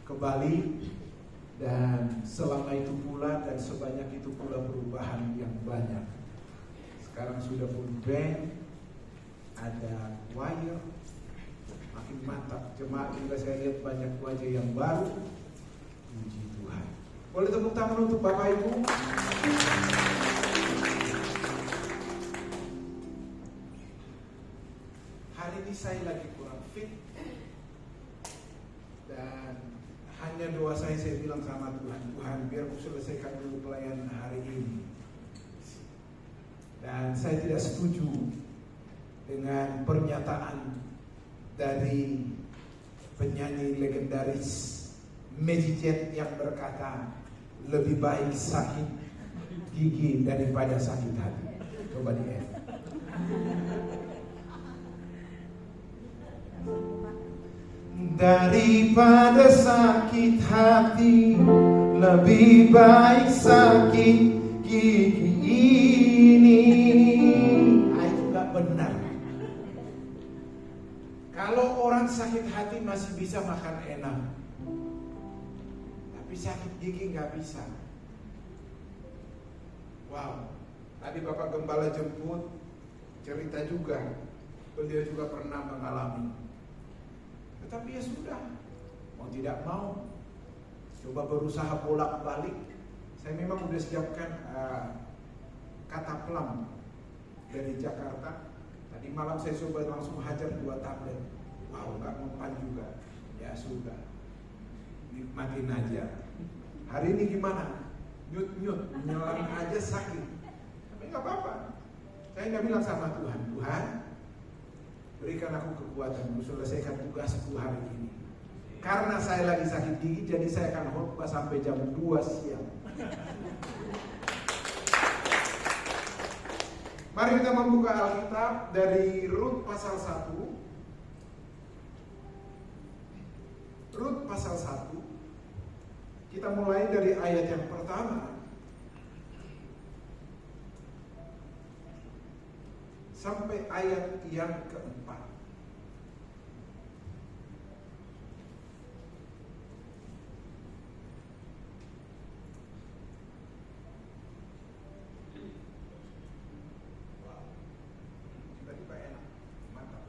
ke Bali, dan selama itu pula dan sebanyak itu pula perubahan yang banyak. Sekarang sudah full band, ada choir, makin mantap. Jemaat juga saya lihat banyak wajah yang baru. Puji Tuhan. Boleh tepuk tangan untuk Bapak Ibu? Hari ini saya lagi kurang fit, dan hanya doa saya bilang sama Tuhan, Tuhan biar aku selesaikan dulu pelayanan hari ini. Dan saya tidak setuju dengan pernyataan dari penyanyi legendaris Magic Jet yang berkata, lebih baik sakit gigi daripada sakit hati. Coba di-F. Daripada sakit hati, lebih baik sakit gigi ini. Itu gak benar. Kalau orang sakit hati masih bisa makan enak, tapi sakit gigi gak bisa. Wow, tadi Bapak Gembala jemput, cerita juga, beliau juga pernah mengalami. Tapi ya sudah, mau tidak mau, coba berusaha bolak-balik. Saya memang udah siapkan kataplam dari Jakarta. Tadi malam saya coba langsung hajar 2 tablet. Wow, gak mempan juga. Ya sudah, nikmatin aja. Hari ini gimana? Nyut-nyut, nyelang aja sakit. Tapi gak apa-apa. Saya gak bilang sama Tuhan, Tuhan, berikan aku kekuatan untuk selesaikan tugasku hari ini. Karena saya lagi sakit gigi, jadi saya akan khotbah sampai jam 2 siang. Mari kita membuka Alkitab dari Rut pasal 1. Rut pasal 1. Kita mulai dari ayat yang pertama sampai ayat yang keempat. Wow, tiba-tiba enak, mantap.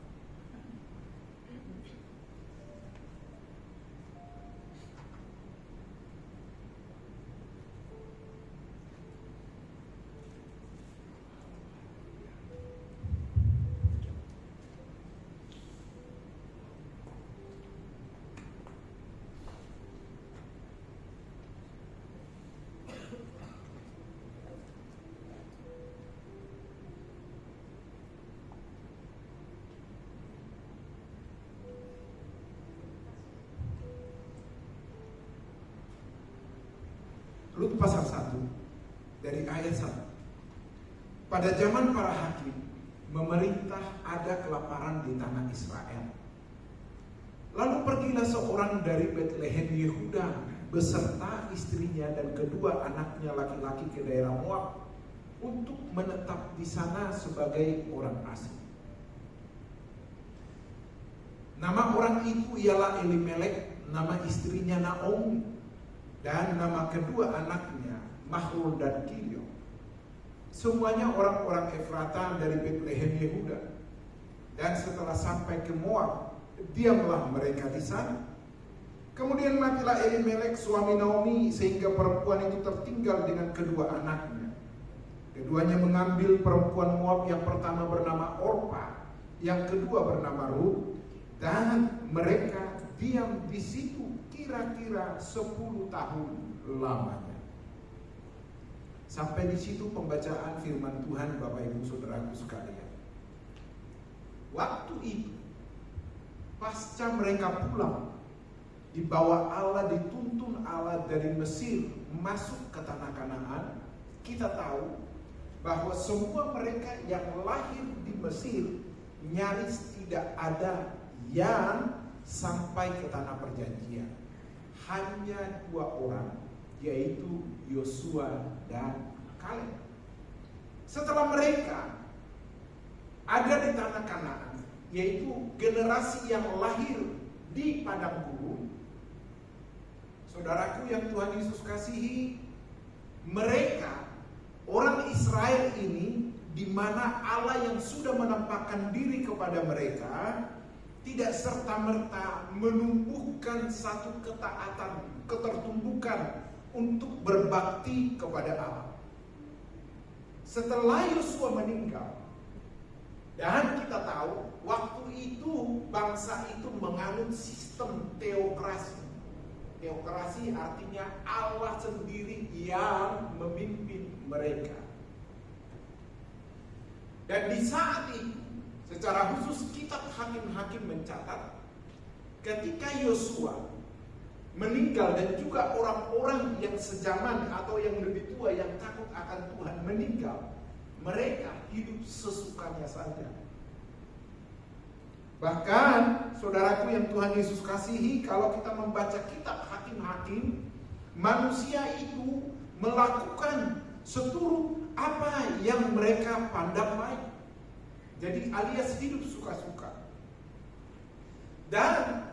Rut pasal 1 dari ayat 1. Pada zaman para hakim memerintah ada kelaparan di tanah Israel. Lalu pergilah seorang dari Betlehem Yehuda beserta istrinya dan kedua anaknya laki-laki ke daerah Moab untuk menetap di sana sebagai orang asing. Nama orang itu ialah Elimelek, nama istrinya Naomi, dan nama kedua anaknya Mahlon dan Kilion. Semuanya orang-orang Efrata dari Betlehem Yehuda. Dan setelah sampai ke Moab, diamlah mereka di sana. Kemudian matilah Elimelek suami Naomi, sehingga perempuan itu tertinggal dengan kedua anaknya. Keduanya mengambil perempuan Moab, yang pertama bernama Orpa, yang kedua bernama Rut, dan mereka diam di situ kira-kira 10 tahun lamanya. Sampai di situ pembacaan firman Tuhan, Bapak Ibu Saudaraku sekalian. Waktu itu, pasca mereka pulang, dibawa Allah, dituntun Allah dari Mesir masuk ke tanah Kanaan. Kita tahu bahwa semua mereka yang lahir di Mesir nyaris tidak ada yang sampai ke tanah perjanjian. Hanya 2 orang, yaitu Yosua dan Kaleb. Setelah mereka ada di tanah Kanaan, yaitu generasi yang lahir di padang gurun, Saudaraku yang Tuhan Yesus kasihi, mereka, orang Israel ini, di mana Allah yang sudah menampakkan diri kepada mereka, tidak serta-merta menumbuhkan satu ketaatan, ketertumbukan untuk berbakti kepada Allah. Setelah Yosua meninggal, dan kita tahu waktu itu bangsa itu menganut sistem teokrasi. Teokrasi artinya Allah sendiri yang memimpin mereka. Dan di saat itu, secara khusus kitab Hakim-Hakim mencatat, ketika Yosua meninggal dan juga orang-orang yang sejaman atau yang lebih tua yang takut akan Tuhan meninggal, mereka hidup sesukanya saja. Bahkan saudaraku yang Tuhan Yesus kasihi, kalau kita membaca kitab Hakim-Hakim, manusia itu melakukan seturut apa yang mereka pandang baik. Jadi alias hidup suka-suka. Dan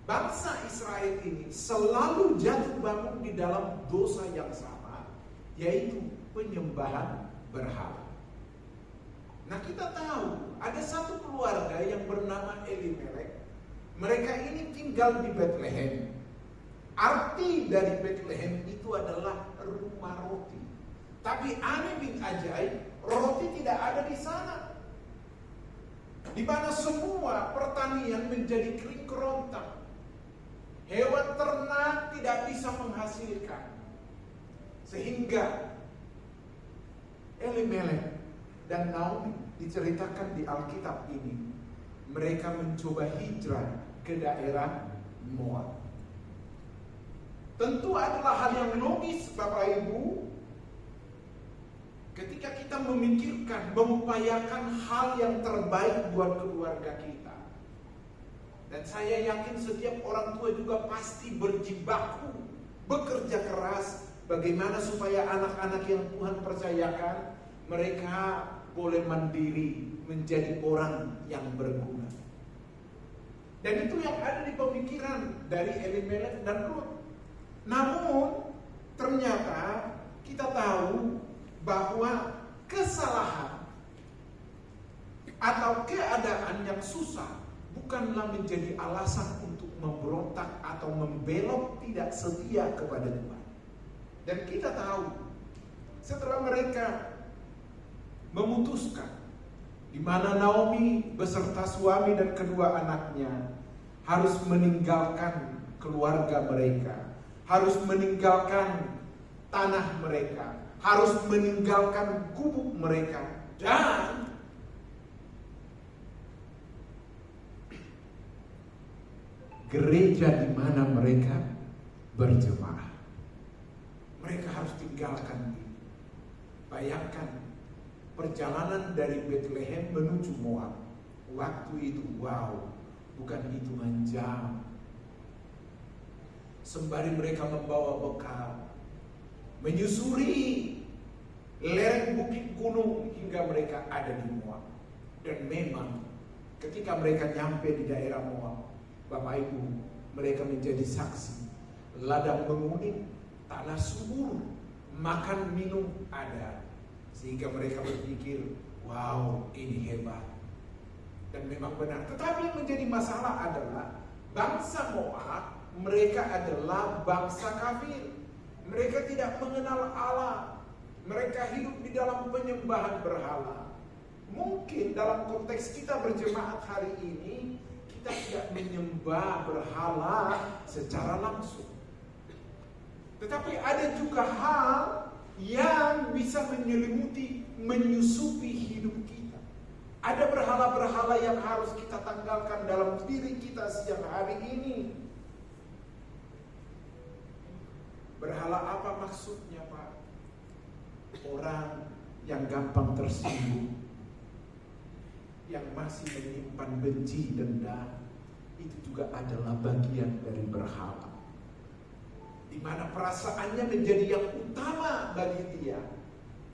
bangsa Israel ini selalu jatuh bangun di dalam dosa yang sama, yaitu penyembahan berhala. Nah, kita tahu ada satu keluarga yang bernama Elimelek. Mereka ini tinggal di Bethlehem. Arti dari Bethlehem itu adalah rumah roti. Tapi aneh bin ajaib, roti tidak ada di sana. Di mana semua pertanian menjadi kering kerontang. Hewan ternak tidak bisa menghasilkan. Sehingga Elimelek dan Naomi diceritakan di Alkitab ini, mereka mencoba hijrah ke daerah Moab. Tentu adalah hal yang logis Bapak Ibu, ketika kita memikirkan, mengupayakan hal yang terbaik buat keluarga kita. Dan saya yakin setiap orang tua juga pasti berjibaku, bekerja keras, bagaimana supaya anak-anak yang Tuhan percayakan, mereka boleh mandiri, menjadi orang yang berguna. Dan itu yang ada di pemikiran dari Elimelek dan Rut. Namun ternyata kita tahu bahwa kesalahan atau keadaan yang susah bukanlah menjadi alasan untuk memberontak atau membelok tidak setia kepada Tuhan. Dan kita tahu setelah mereka memutuskan di mana Naomi beserta suami dan kedua anaknya harus meninggalkan keluarga mereka, harus meninggalkan tanah mereka, harus meninggalkan gubuk mereka, dan gereja di mana mereka berjemaah. Mereka harus tinggalkan ini. Bayangkan perjalanan dari Bethlehem menuju Moab. Waktu itu, wow, bukan hitungan jam. Sembari mereka membawa bekal, menyusuri lereng bukit gunung hingga mereka ada di Moab. Dan memang ketika mereka nyampe di daerah Moab, Bapak Ibu, mereka menjadi saksi. Ladang menguning, tanah subur, makan minum ada. Sehingga mereka berpikir, wow, ini hebat. Dan memang benar. Tetapi yang menjadi masalah adalah bangsa Moab, mereka adalah bangsa kafir. Mereka tidak mengenal Allah. Mereka hidup di dalam penyembahan berhala. Mungkin dalam konteks kita berjemaat hari ini, kita tidak menyembah berhala secara langsung. Tetapi ada juga hal yang bisa menyelimuti, menyusupi hidup kita. Ada berhala-berhala yang harus kita tanggalkan dalam diri kita siang hari ini. Berhala apa maksudnya, Pak? Orang yang gampang tersinggung, yang masih menyimpan benci, dendam, itu juga adalah bagian dari berhala. Di mana perasaannya menjadi yang utama bagi dia,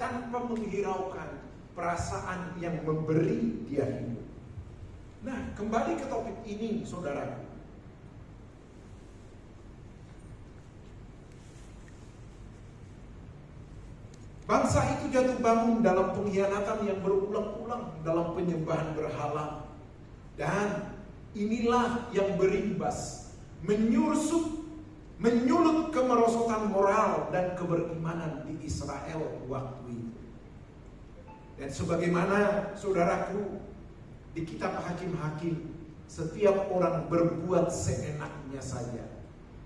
tanpa menghiraukan perasaan yang memberi dia hidup. Nah, kembali ke topik ini, saudara. Bangsa itu jatuh bangun dalam pengkhianatan yang berulang-ulang, dalam penyembahan berhala. Dan inilah yang berimbas, menyulut kemerosotan moral dan keberimanan di Israel waktu itu. Dan sebagaimana saudaraku, di kitab Hakim-Hakim, setiap orang berbuat seenaknya saja.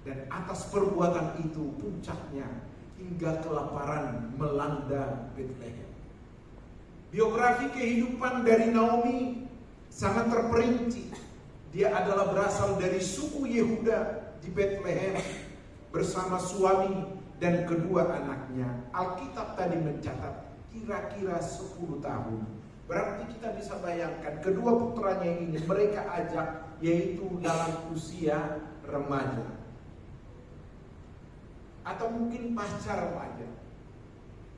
Dan atas perbuatan itu puncaknya hingga kelaparan melanda Betlehem. Biografi kehidupan dari Naomi sangat terperinci. Dia adalah berasal dari suku Yehuda di Betlehem bersama suami dan kedua anaknya. Alkitab tadi mencatat kira-kira 10 tahun. Berarti kita bisa bayangkan kedua putranya ini mereka ajak, yaitu dalam usia remaja atau mungkin pasca remaja.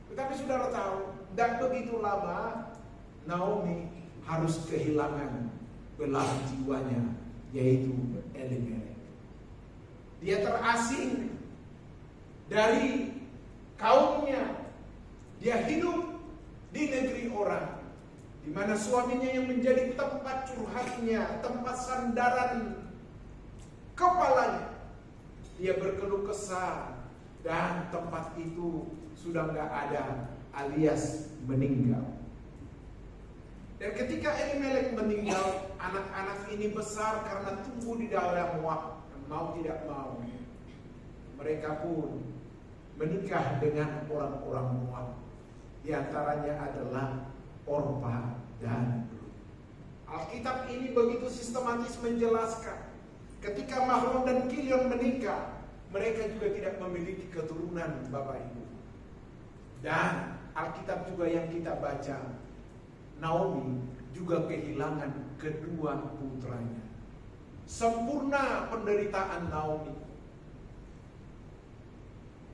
Tetapi saudara tahu, tidak begitu lama Naomi harus kehilangan belahan jiwanya, yaitu Elimelek. Dia terasing dari kaumnya. Dia hidup di negeri orang, di mana suaminya yang menjadi tempat curhatnya, tempat sandaran kepalanya. Dia berkeluh kesah dan tempat itu sudah nggak ada, alias meninggal. Dan ketika Elimelek meninggal, anak-anak ini besar karena tumbuh di daerah Moab. Mau tidak mau, mereka pun menikah dengan orang-orang Moab. Di antaranya adalah Orpa dan Rut. Alkitab ini begitu sistematis menjelaskan, ketika Mahlon dan Kilion menikah, mereka juga tidak memiliki keturunan Bapak Ibu. Dan Alkitab juga yang kita baca, Naomi juga kehilangan kedua putranya. Sempurna penderitaan Naomi.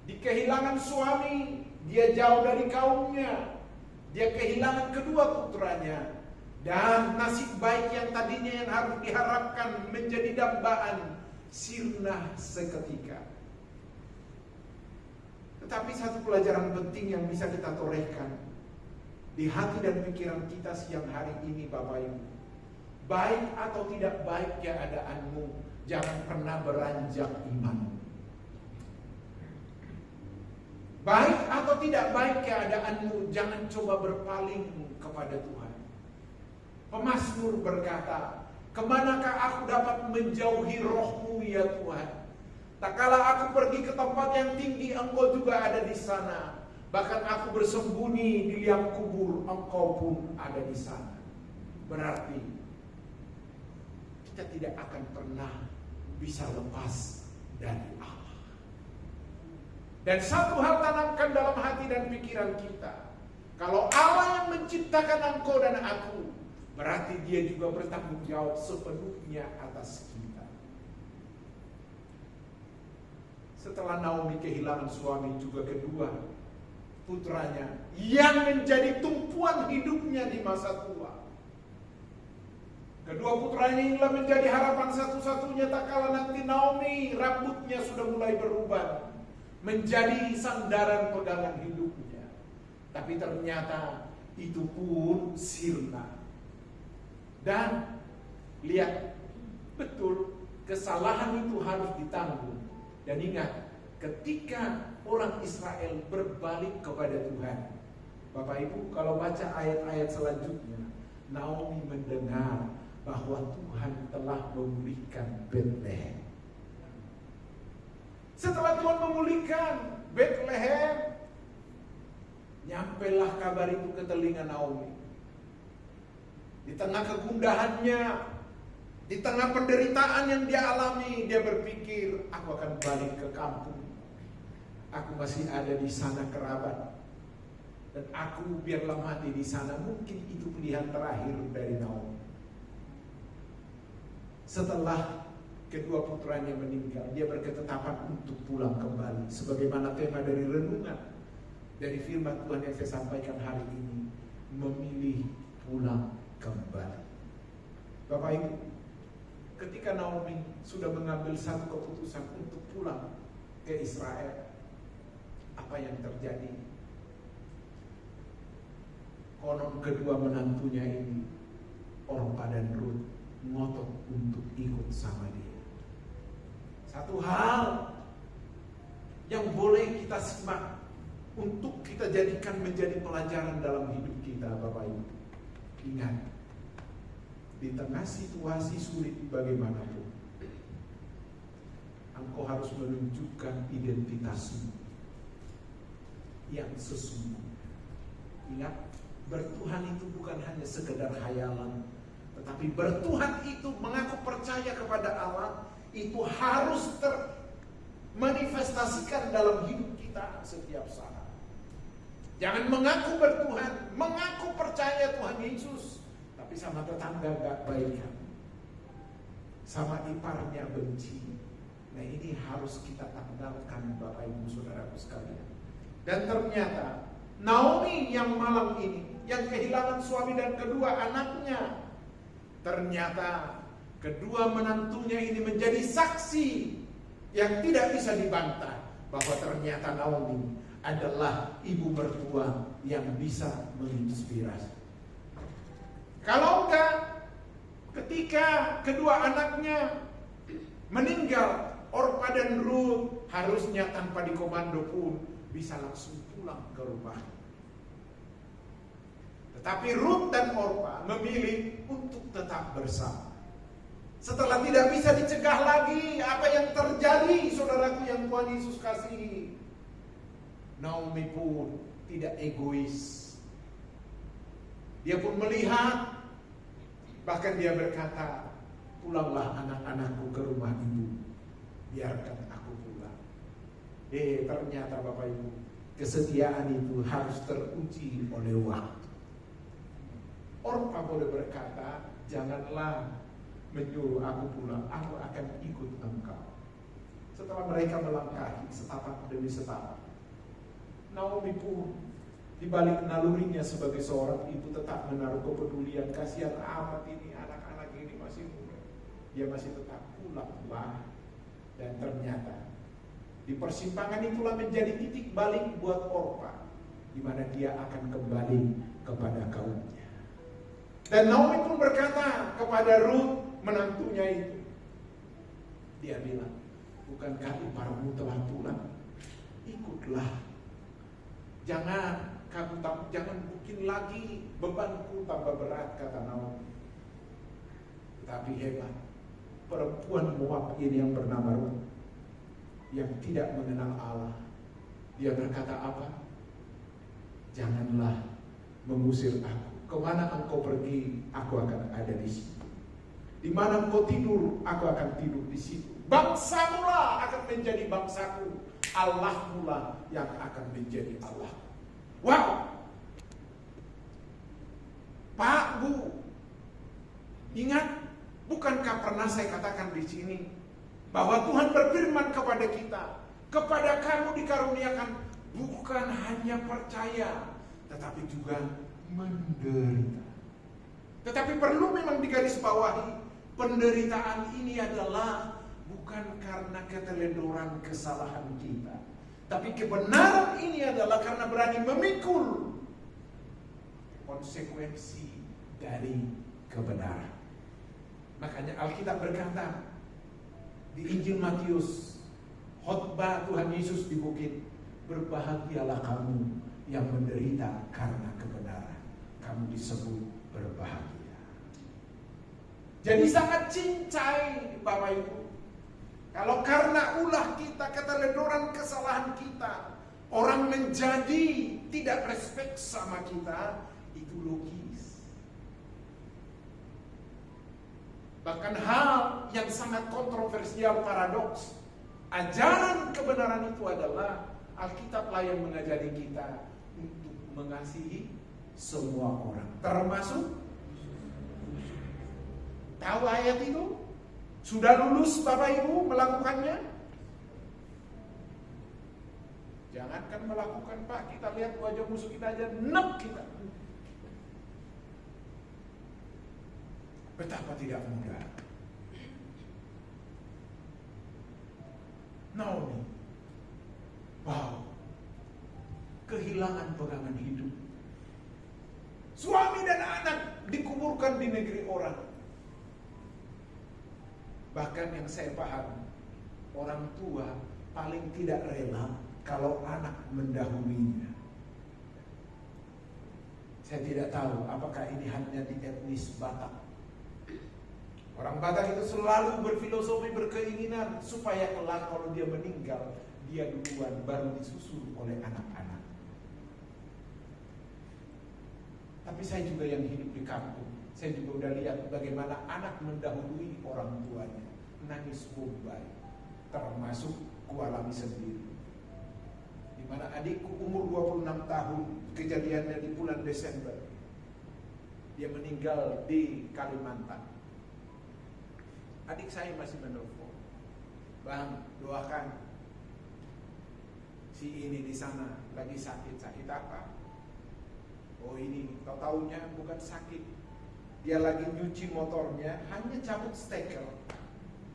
Di kehilangan suami, dia jauh dari kaumnya. Dia kehilangan kedua putranya. Dan nasib baik yang tadinya yang harus diharapkan menjadi dambaan, sirna seketika. Tetapi satu pelajaran penting yang bisa kita torehkan di hati dan pikiran kita siang hari ini Bapak Ibu, baik atau tidak baik keadaanmu, jangan pernah beranjak iman. Baik atau tidak baik keadaanmu, jangan coba berpaling kepada Tuhan. Pemazmur berkata, kemanakah aku dapat menjauhi roh-Mu ya Tuhan? Tak kala aku pergi ke tempat yang tinggi, Engkau juga ada di sana. Bahkan aku bersembunyi di liang kubur, Engkau pun ada di sana. Berarti kita tidak akan pernah bisa lepas dari Allah. Dan satu hal tanamkan dalam hati dan pikiran kita, kalau Allah yang menciptakan engkau dan aku, berarti Dia juga bertanggung jawab sepenuhnya atas kita. Setelah Naomi kehilangan suami juga kedua putranya yang menjadi tumpuan hidupnya di masa tua. Kedua putranya inilah menjadi harapan satu-satunya tak kala nanti Naomi rambutnya sudah mulai berubah menjadi sandaran pegangan hidupnya. Tapi ternyata itu pun sirna. Dan lihat, betul kesalahan itu harus ditanggung. Dan ingat, ketika orang Israel berbalik kepada Tuhan, Bapak Ibu kalau baca ayat-ayat selanjutnya, Naomi mendengar bahwa Tuhan telah memulihkan Betlehem. Setelah Tuhan memulihkan Betlehem, nyampelah kabar itu ke telinga Naomi. Di tengah kegundahannya, di tengah penderitaan yang dia alami, dia berpikir, aku akan balik ke kampung. Aku masih ada di sana kerabat. Dan aku biarlah mati di sana. Mungkin itu pilihan terakhir dari Naomi. Setelah kedua putranya meninggal, dia berketetapan untuk pulang kembali. Sebagaimana tema dari renungan, dari firman Tuhan yang saya sampaikan hari ini, memilih pulang kembali. Bapak Ibu, ketika Naomi sudah mengambil satu keputusan untuk pulang ke Israel, apa yang terjadi? Konon kedua menantunya ini, Orpa dan Rut, ngotot untuk ikut sama dia. Satu hal yang boleh kita simak untuk kita jadikan menjadi pelajaran dalam hidup kita, Bapak Ibu. Ingat, di tengah situasi sulit bagaimanapun, engkau harus menunjukkan identitasmu yang sesungguhnya. Ingat, bertuhan itu bukan hanya sekedar hayalan, tetapi bertuhan itu mengaku percaya kepada Allah, itu harus termanifestasikan dalam hidup kita setiap saat. Jangan mengaku bertuhan, mengaku percaya Tuhan Yesus, tapi sama tetangga gak baikan, sama iparnya benci. Nah, ini harus kita tanggalkan, Bapak Ibu Saudaraku sekalian. Dan ternyata Naomi yang malam ini, yang kehilangan suami dan kedua anaknya, ternyata kedua menantunya ini menjadi saksi yang tidak bisa dibantah bahwa ternyata Naomi adalah ibu mertua yang bisa menginspirasi. Kalau enggak, ketika kedua anaknya meninggal, Orpa dan Rut harusnya tanpa dikomando pun bisa langsung pulang ke rumah. Tetapi Rut dan Orpa memilih untuk tetap bersama. Setelah tidak bisa dicegah lagi apa yang terjadi, saudaraku yang Tuhan Yesus kasihi, Naomi pun tidak egois. Dia pun melihat, bahkan dia berkata, pulanglah anak-anakku ke rumah ibu, biarkan aku pulang. Ternyata Bapak Ibu, kesetiaan itu harus teruji oleh waktu. Orpa boleh berkata, janganlah menyuruh aku pulang, aku akan ikut engkau. Setelah mereka melangkahi setapak demi setapak, Naomi pun di balik nalurinya sebagai seorang ibu tetap menaruh kepedulian. Kasihan amat ini, anak-anak ini masih muda, dia masih tetap pulang. Dan ternyata di persimpangan itulah menjadi titik balik buat Orpa, di mana dia akan kembali kepada kaumnya. Dan Naomi pun berkata kepada Rut, menantunya itu, dia bilang, bukankah iparmu telah pulang? Ikutlah. Jangan bikin lagi bebanku tambah berat, kata Naomi. Tapi hebat, perempuan Moab ini yang bernama Rut, yang tidak mengenal Allah, dia berkata apa? Janganlah mengusir aku. Kemana engkau pergi, aku akan ada di situ. Di mana engkau tidur, aku akan tidur di situ. Bangsamu lah akan menjadi bangsaku, Allahmu lah yang akan menjadi Allah. Wow, Pak, Bu, ingat, bukankah pernah saya katakan di sini bahwa Tuhan berfirman kepada kita, kepada kamu dikaruniakan bukan hanya percaya, tetapi juga menderita. Tetapi perlu memang digarisbawahi, penderitaan ini adalah bukan karena keteledoran kesalahan kita, tapi kebenaran ini adalah karena berani memikul konsekuensi dari kebenaran. Makanya Alkitab berkata di Injil Matius, khotbah Tuhan Yesus di bukit, berbahagialah kamu yang menderita karena kebenaran, kamu disebut berbahagia. Jadi sangat cincai Bapak Ibu, kalau karena ulah kita, keteledoran kesalahan kita, orang menjadi tidak respect sama kita, itu logis. Bahkan hal yang sangat kontroversial, paradoks, ajaran kebenaran itu adalah Alkitablah yang mengajari kita untuk mengasihi semua orang, termasuk, tahu ayat itu? Sudah lulus Bapak Ibu melakukannya? Jangankan melakukan, Pak, kita lihat wajah musuh kita aja, nek kita. Betapa tidak mudah. Naomi, wow, kehilangan pegangan hidup. Suami dan anak dikuburkan di negeri orang. Bahkan yang saya paham, orang tua paling tidak rela kalau anak mendahulunya. Saya tidak tahu apakah ini hanya di etnis Batak. Orang Batak itu selalu berfilosofi, berkeinginan supaya kelak kalau dia meninggal, dia duluan baru disusul oleh anak-anak. Tapi saya juga yang hidup di kampung, saya juga udah lihat bagaimana anak mendahului orang tuanya, nangis bombay, termasuk kualami sendiri. Di mana adikku umur 26 tahun, kejadiannya di bulan Desember. Dia meninggal di Kalimantan. Adik saya masih menelpon, "Bang, doakan si ini di sana lagi sakit apa?" "Oh ini, tahu-taunya bukan sakit. Dia lagi nyuci motornya, hanya cabut steker.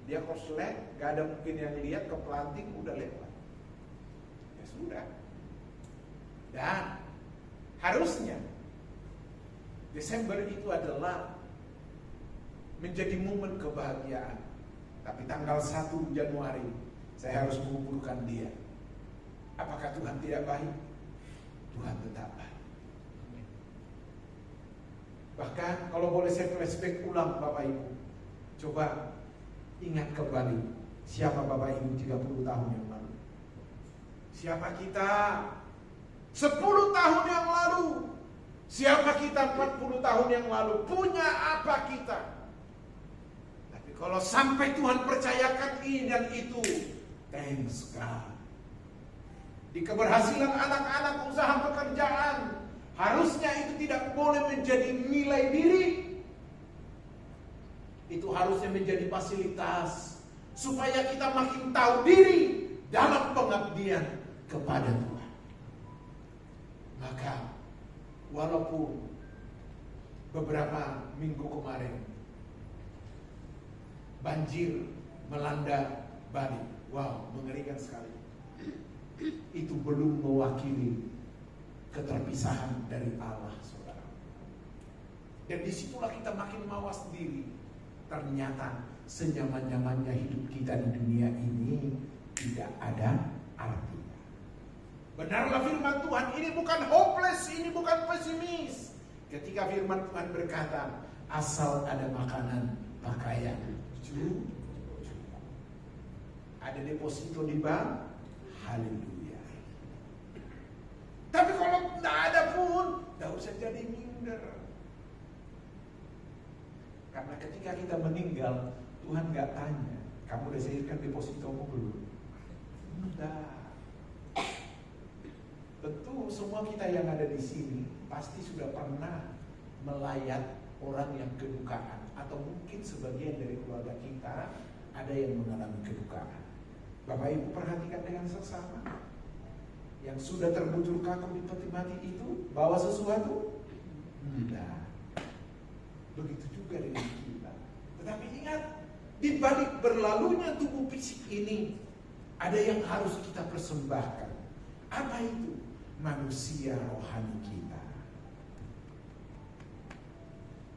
Dia korslet, gak ada mungkin yang lihat, ke pelanting udah lewat." Ya sudah. Dan harusnya Desember itu adalah menjadi momen kebahagiaan. Tapi tanggal 1 Januari saya harus menguburkan dia. Apakah Tuhan tidak baik? Tuhan tetap baik. Bahkan kalau boleh saya flashback ulang Bapak Ibu, coba ingat kembali siapa Bapak Ibu 30 tahun yang lalu. Siapa kita 10 tahun yang lalu. Siapa kita 40 tahun yang lalu. Punya apa kita. Tapi kalau sampai Tuhan percayakan ini dan itu, thanks God. Di keberhasilan anak-anak, usaha pekerjaan, harusnya itu tidak boleh menjadi nilai diri. Itu harusnya menjadi fasilitas supaya kita makin tahu diri dalam pengabdian kepada Tuhan. Maka walaupun beberapa minggu kemarin banjir melanda Bali, wow, mengerikan sekali. Itu belum mewakili keterpisahan dari Allah, saudara. Dan disitulah kita makin mawas diri. Ternyata senyaman-nyamannya hidup kita di dunia ini tidak ada artinya. Benarlah firman Tuhan, ini bukan hopeless, ini bukan pesimis. Ketika firman Tuhan berkata, asal ada makanan, pakaian, cukup. Ada deposito di bank, haleluya. Tapi kalau tidak ada pun, tidak usah jadi minder. Karena ketika kita meninggal, Tuhan gak tanya, kamu udah cairkan depositomu belum? Tidak. Tentu semua kita yang ada di sini pasti sudah pernah melayat orang yang kedukaan, atau mungkin sebagian dari keluarga kita ada yang mengalami kedukaan. Bapak Ibu perhatikan dengan seksama. Yang sudah terbujur kaku di peti mati itu bawa sesuatu? Tidak. Begitu juga dengan kita. Tetapi ingat, di balik berlalunya tubuh fisik ini ada yang harus kita persembahkan. Apa itu? Manusia rohani kita.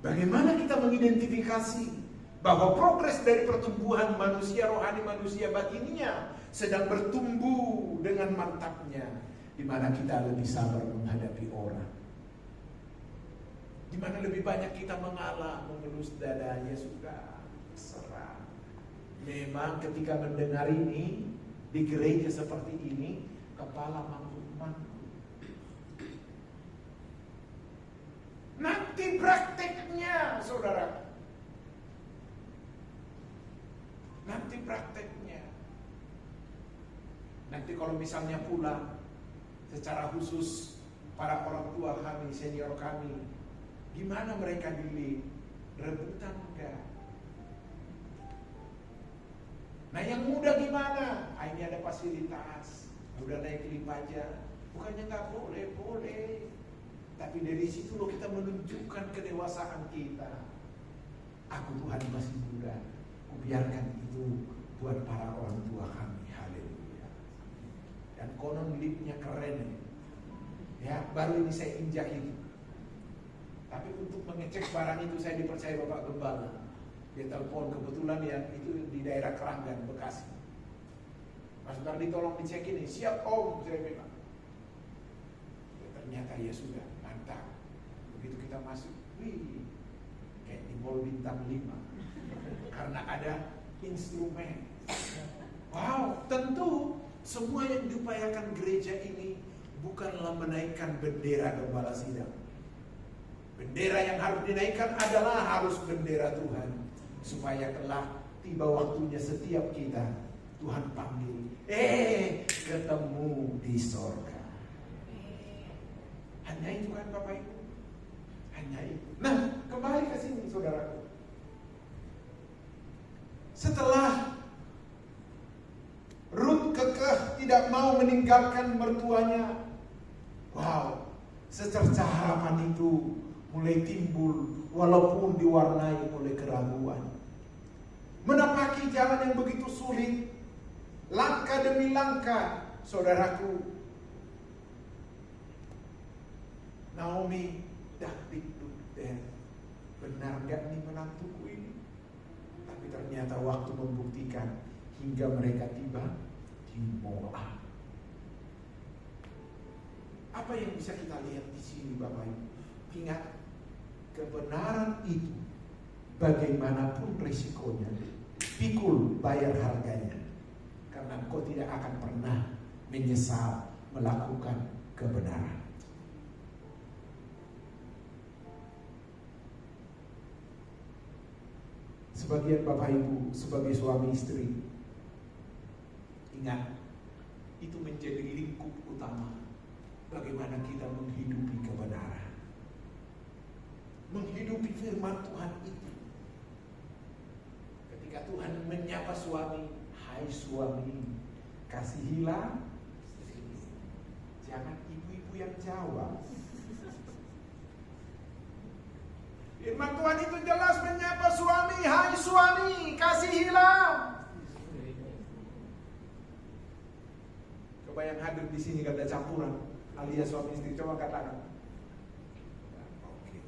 Bagaimana kita mengidentifikasi bahwa progres dari pertumbuhan manusia rohani, manusia batinnya sedang bertumbuh dengan mantapnya, di mana kita lebih sabar menghadapi orang, di mana lebih banyak kita mengalah, mengelus dada, ya sudah, serah. Memang ketika mendengar ini di gereja seperti ini, kepala mangkuk-mangkuk. Nanti prakteknya, saudara. Nanti prakteknya. Nanti kalau misalnya pula secara khusus para orang tua kami, senior kami, gimana mereka dili? Rebutan enggak? Nah yang muda gimana? Ini ada fasilitas, udah naik lift aja. Bukannya nggak boleh, boleh. Tapi dari situ loh kita menunjukkan kedewasaan kita. Aku Tuhan masih muda, kubiarkan itu buat para orang tua kami. Haleluya. Dan konon liftnya keren ya. Baru ini saya injak itu. Tapi untuk mengecek barang itu saya dipercaya Bapak Gembala. Dia telepon, kebetulan yang itu di daerah Keranggan, Bekasi. Mas Bardi tolong dicek ini. Siap Om, saya bilang. Ya, ternyata ya sudah, mantap. Begitu kita masuk, wih, kayak di mall bintang 5. Karena ada instrumen. Wow, tentu semua yang diupayakan gereja ini bukanlah menaikkan bendera gembala sidang. Bendera yang harus dinaikkan adalah harus bendera Tuhan. Supaya kelak tiba waktunya setiap kita Tuhan panggil, ketemu di sorga. Hanya itu kan Bapak Ibu. Hanya itu. Nah, kembali ke sini saudaraku. Setelah Rut kekeh tidak mau meninggalkan mertuanya, wow, secerca harapan itu mulai timbul walaupun diwarnai oleh keraguan. Menapaki jalan yang begitu sulit, langkah demi langkah, saudaraku. Naomi dah dikduk deh. Benar gak nih menantuku ini? Tapi ternyata waktu membuktikan hingga mereka tiba di Moab. Apa yang bisa kita lihat di sini Bapak Ibu? Ingat, kebenaran itu bagaimanapun risikonya, pikul bayar harganya. Karena engkau tidak akan pernah menyesal melakukan kebenaran. Sebagian Bapak Ibu sebagai suami istri, ingat, itu menjadi lingkup utama bagaimana kita menghidupi kebenaran. Menghidupi firman Tuhan itu. Ketika Tuhan menyapa suami, hai suami, kasihilah istri. Jangan ibu-ibu yang jawab. Firman Tuhan itu jelas menyapa suami, hai suami, kasihilah. Coba yang hadir di sini gak ada campuran, alias suami istri, coba katakan. Oke.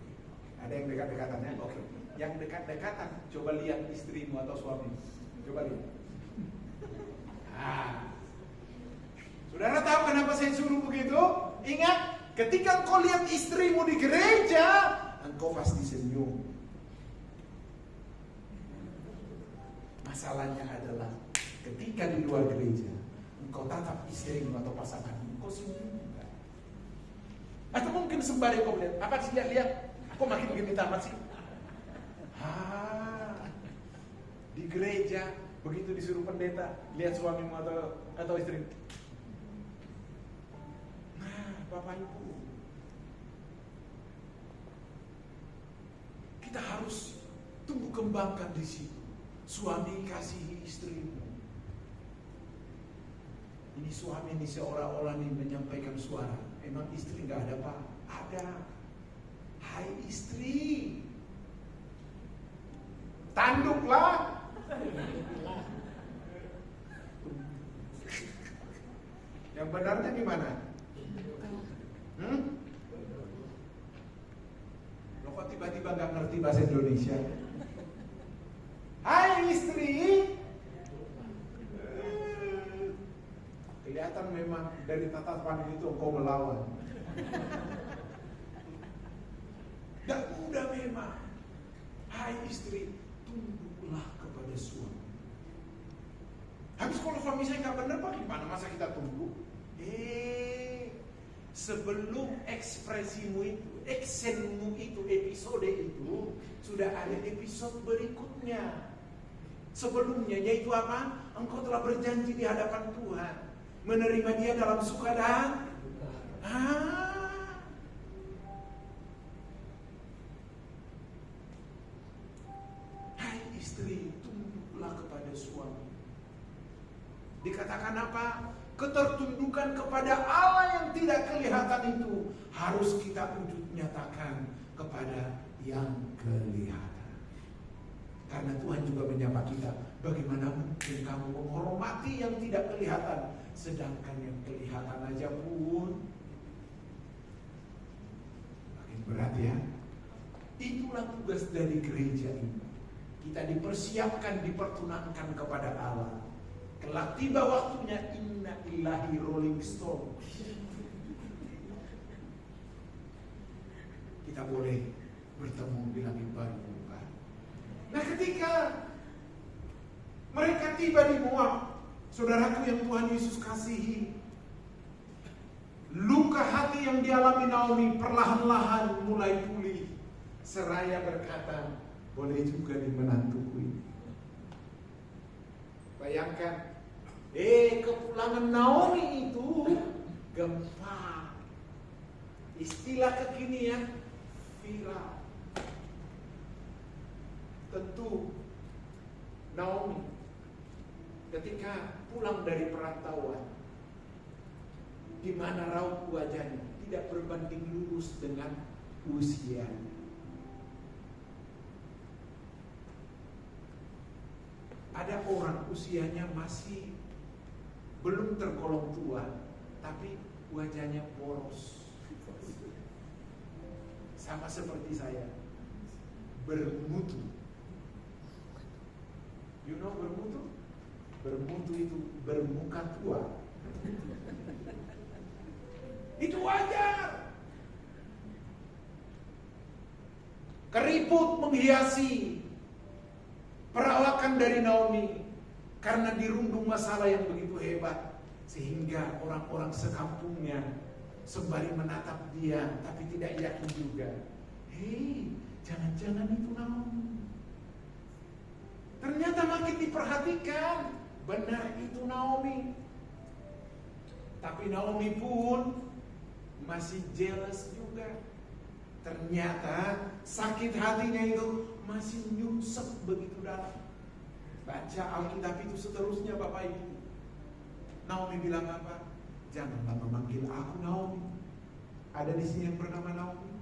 Ada yang dekat-dekatan ya? Oke. Yang dekat-dekatan, coba lihat istrimu atau suami. Coba lihat. Saudara tahu kenapa saya suruh begitu? Ingat, ketika engkau lihat istrimu di gereja, engkau pasti senyum. Masalahnya adalah ketika di luar gereja, engkau tatap istrimu atau pasanganmu, engkau senyum. Atau mungkin sembari kau lihat, apa sih lihat? Aku makin begini tamat sih. Di gereja begitu disuruh pendeta lihat suamimu atau istri. Nah, Bapak Ibu, kita harus tumbuh kembangkan di situ. Suami kasihi istrimu. Ini suami ini seolah-olah nih menyampaikan suara. Emang istri nggak ada Pak? Ada. Hai istri, tanduklah. Yang benarnya gimana? Lo kok tiba-tiba gak ngerti bahasa Indonesia? Hai istri. Kelihatan memang dari tatapan itu engkau melawan. Gak mudah memang. Hai istri, tunduklah kepada suami. Habis kalau suami saya gak benar, Pak, gimana masa kita tunduk? Sebelum ekspresimu itu, actionmu itu, episode itu, sudah ada episode berikutnya. Sebelumnya, yaitu apa? Engkau telah berjanji di hadapan Tuhan, menerima dia dalam suka dan hai istri, tunduklah kepada suami. Dikatakan apa? Ketertundukan kepada Allah yang tidak kelihatan itu harus kita wujud nyatakan kepada yang kelihatan. Karena Tuhan juga menyapa kita, bagaimana mungkin kamu menghormati yang tidak kelihatan, sedangkan yang kelihatan aja pun makin berat ya. Itulah tugas dari gereja ini. Kita dipersiapkan, dipertunangkan kepada Allah. Kelak tiba waktunya, inna ilahi rolling stone. Kita boleh bertemu di langit baru. Nah, ketika mereka tiba di Moab, saudaraku yang Tuhan Yesus kasihi, luka hati yang dialami Naomi perlahan-lahan mulai pulih. Seraya berkata, boleh juga di menantuku ini. Bayangkan, kepulangan Naomi itu gempa. Istilah kekinian, viral. Tentu Naomi ketika pulang dari perantauan, di mana raut wajahnya tidak berbanding lurus dengan usianya. Ada orang usianya masih belum tergolong tua, tapi wajahnya poros. Sama seperti saya, bermutu. You know bermutu? Bermutu itu bermuka tua. Itu wajar. Keriput menghiasi perawakan dari Naomi karena dirundung masalah yang begitu hebat, sehingga orang-orang sekampungnya sembari menatap dia tapi tidak yakin juga. Hei, jangan-jangan itu Naomi. Ternyata makin diperhatikan, benar itu Naomi. Tapi Naomi pun masih jealous juga. Ternyata sakit hatinya itu masih nyungsep begitu dalam. Baca Alkitab itu seterusnya Bapak Ibu. Naomi bilang apa? Janganlah memanggil aku Naomi. Ada di sini yang bernama Naomi?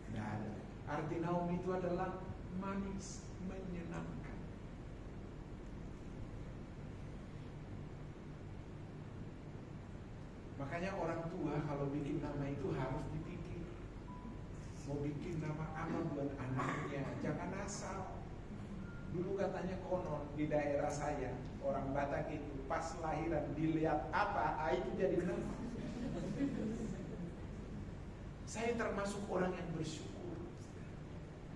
Tidak ada. Arti Naomi itu adalah manis, menyenangkan. Makanya orang tua kalau bikin nama itu harus dipikir. Mau bikin nama apa buat anaknya, jangan asal. Dulu katanya konon di daerah saya, orang Batak itu pas lahiran dilihat apa, itu jadi nama. Saya termasuk orang yang bersyukur.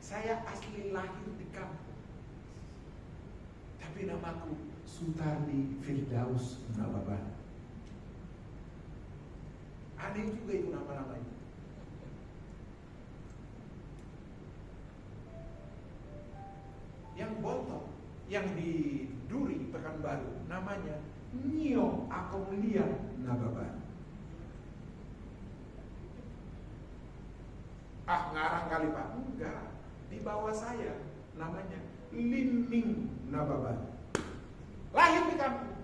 Saya asli lahir di kampung, tapi namaku Sutardi Firdaus Nababan. Aneh juga itu nama-nama itu. Yang Bontok, yang di Duri Pekanbaru, namanya Nio Akomulia Nababan. Ngarang kali Pak? Enggak. Di bawah saya namanya Lining Nababan. Lahir di kampung.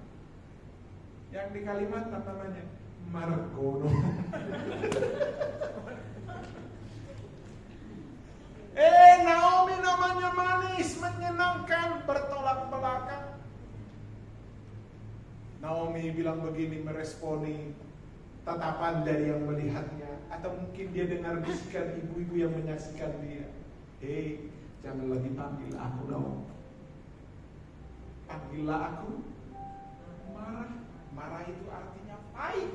Yang di Kalimantan namanya Margono. Naomi namanya manis, menyenangkan, bertolak belakang. Naomi bilang begini, meresponi tatapan dari yang melihatnya, atau mungkin dia dengar bisikan ibu-ibu yang menyaksikan dia. Jangan lagi panggil aku Naomi. Panggillah aku Marah. Marah itu artinya pahit.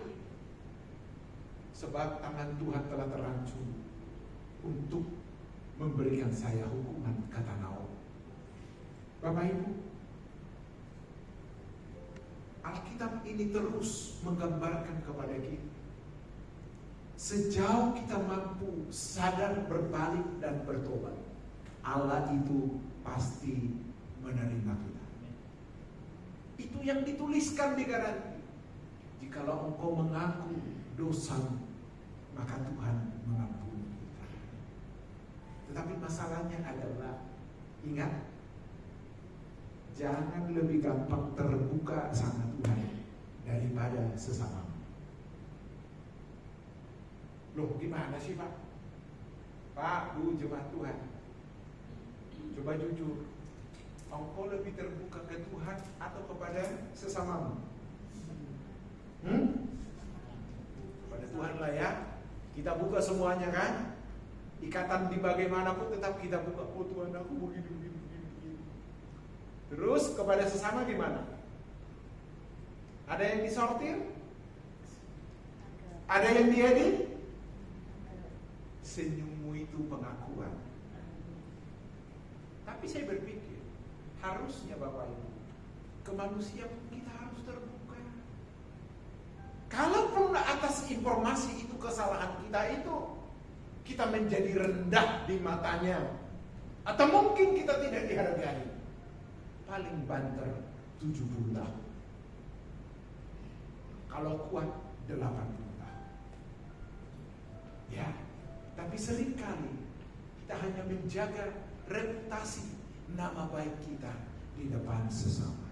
Sebab tangan Tuhan telah terancung untuk memberikan saya hukuman, kata Naomi. Bapak Ibu, Alkitab ini terus menggambarkan kepada kita, sejauh kita mampu sadar berbalik dan bertobat, Allah itu pasti menerima kita. Itu yang dituliskan di Garanti. Jikalau engkau mengaku dosamu, maka Tuhan mengampuni kita. Tetapi masalahnya adalah, ingat, jangan lebih gampang terbuka sama Tuhan daripada sesama. Loh, gimana sih Pak? Pak, Bu, jemaat Tuhan, coba jujur, engkau lebih terbuka ke Tuhan atau kepada sesamamu? Kepada Tuhan lah ya. Kita buka semuanya kan? Ikatan di bagaimanapun tetap kita buka, oh Tuhan aku begini. Terus kepada sesama gimana? Ada yang disortir? Ada yang diedit? Senyummu itu pengakuan. Tapi saya berpikir, harusnya Bapak Ibu, ke manusia kita harus terbuka. Kalaupun atas informasi itu kesalahan kita itu, kita menjadi rendah di matanya, atau mungkin kita tidak dihargai, paling banter 70 tahun. Kalau kuat 80 tahun. Ya, tapi seringkali kita hanya menjaga reputasi nama baik kita di depan sesama.